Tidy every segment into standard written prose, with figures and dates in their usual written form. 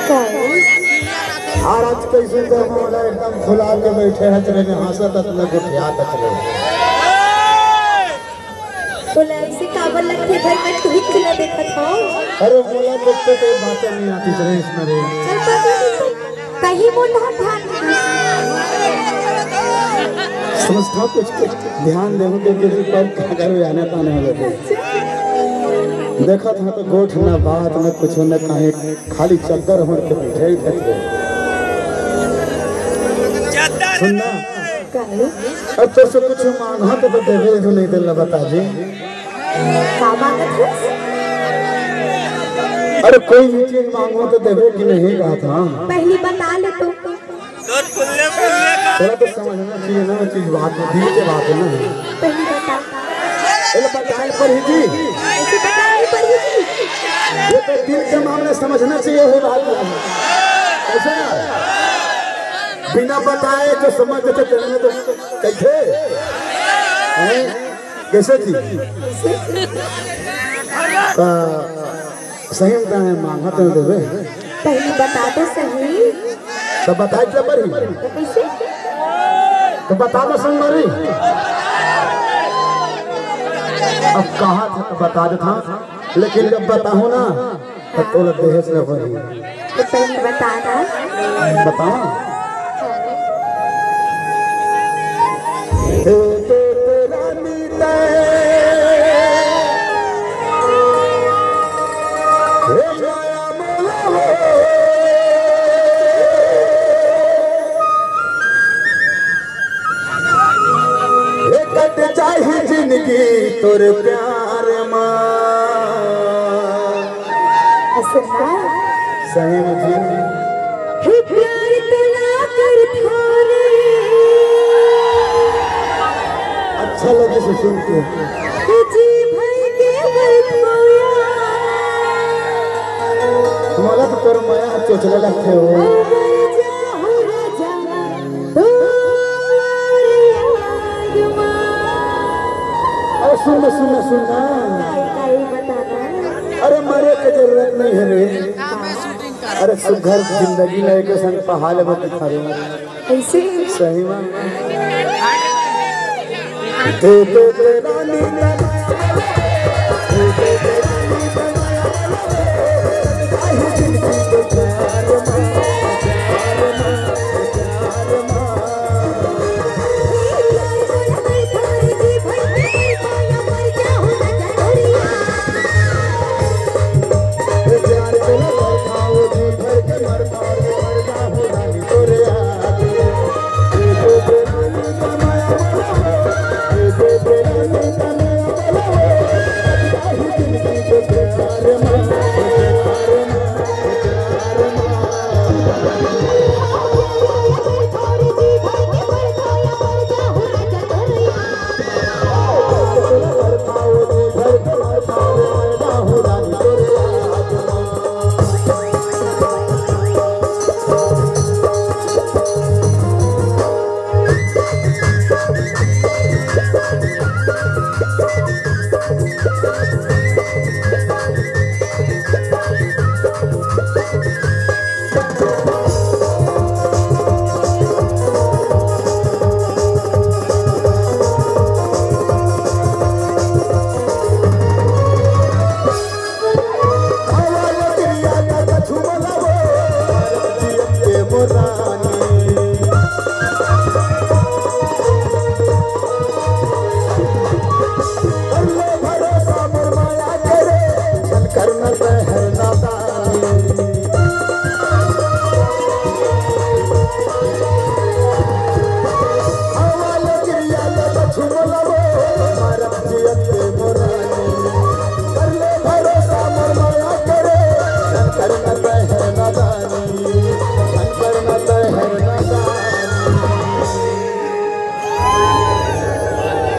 आज कैसे तो हमारा एकदम खुला के बैठे हैं तेरे में हंसत अपने गुठिया तक रे बोला ऐसे काबल लगते घर में तू ही चला देखा था। अरे बोला देखते तो बातें नहीं आती तेरे इसमें रे कहीं बोला ध्यान समझता कुछ ध्यान देने के किसी पर अगर आने पाने वाले देखा था तो गोठ न बात न कुछ न कहे खाली चद्दर हो के बैठे थे सुनना अब तो से कुछ मांगा तो देवे तो नहीं दिल बता जी अरे कोई भी चीज मांगो तो देवे कि नहीं कहा था पहली बता ले तो थोड़ा तो समझना चाहिए ना चीज बात दी के बात है ना पहली बता बताए पर ही जी ऐसे बताए पर ही जी ये तो दिल के मामले समझना चाहिए है बात ऐसा बिना बताए जो समझ देते चलने तो कैसे कैसे थी सही बताए मांगा तो देवे पहली बता दो सही तो बताए क्या पर ही कैसे तो बता दो संगरी अब कहा था तो बता दे था लेकिन जब बताओ ना तो तो देश ले हो तो पहली बता दा बताओ चाहिए जिंदगी तोरे प्यार माँ सही में प्यार तुला कर थारे अच्छा लगे से सुन के जी भाई के बरखोया तुम्हारा तो तोर माया चोचले लगते हो सुनना सुनना सुनना अरे मरे की जरूरत नहीं है रे अरे सुघर जिंदगी लेके संग पहाड़ में दिखा रहे ऐसे सही में दे दे दे रानी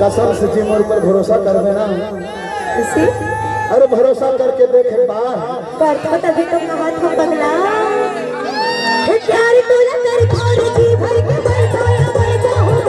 कसम से जी मोर पर भरोसा कर देना इसे अरे भरोसा करके देखे बार करता तभी तो कहा था पगला प्यार तुला कर थारे जी भर के बैठाया मैं जाऊं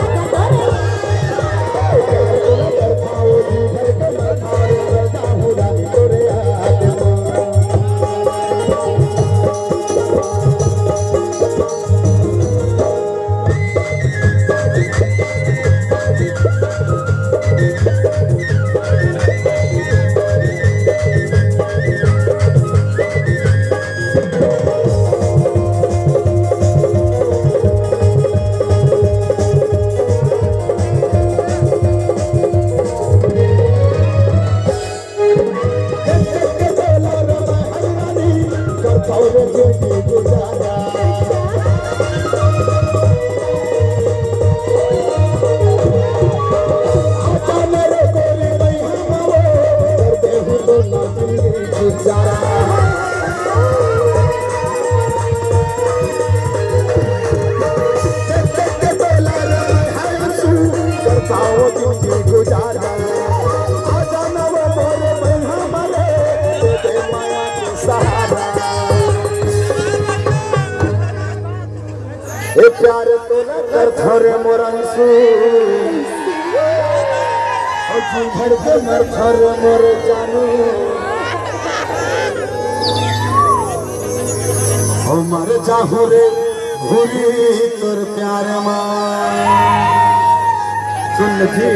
करता हूँ रे जिंदगी गुजारा आजा मेरे गोरी नहीं हमारे करते हूँ तो ना जिंदगी गुजारा करता हूँ जिंदगी गुजारा आजा ना वो मोरे बहना मरे दे माया की सहारा ए प्यार तो न कर थोरे मोरंसू ओ जी भर के मर थोरे मोर जानू ओ मर जाहू रे घूरी तोर प्यार मां सुन जी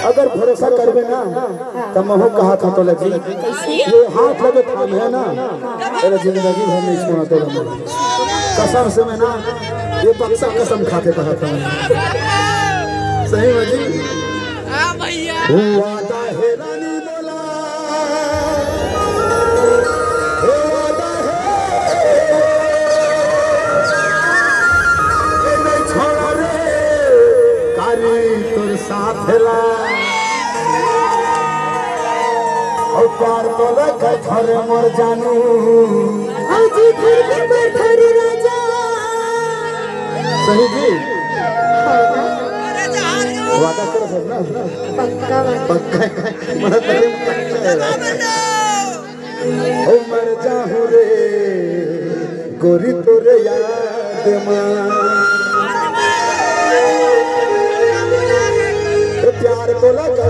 अगर भरोसा करबे ना तो महू कहा था तो लगी ये हाथ लगे थाम है ना तेरा जिंदगी भर नहीं छोड़ा तो कसम से मैं ना ये बक्सा कसम खा के कहा था सही वजी हां भैया वादा है रानी बोला वादा है ये नहीं छोड़ रे कारी तोर साथ ला और प्यार तो लग घर मोर जानू जी घर के मर राजा सही जी वादा कर सकना पक्का पक्का ओ मर जाहू रे गोरी तोरे याद मां प्यार तो लगा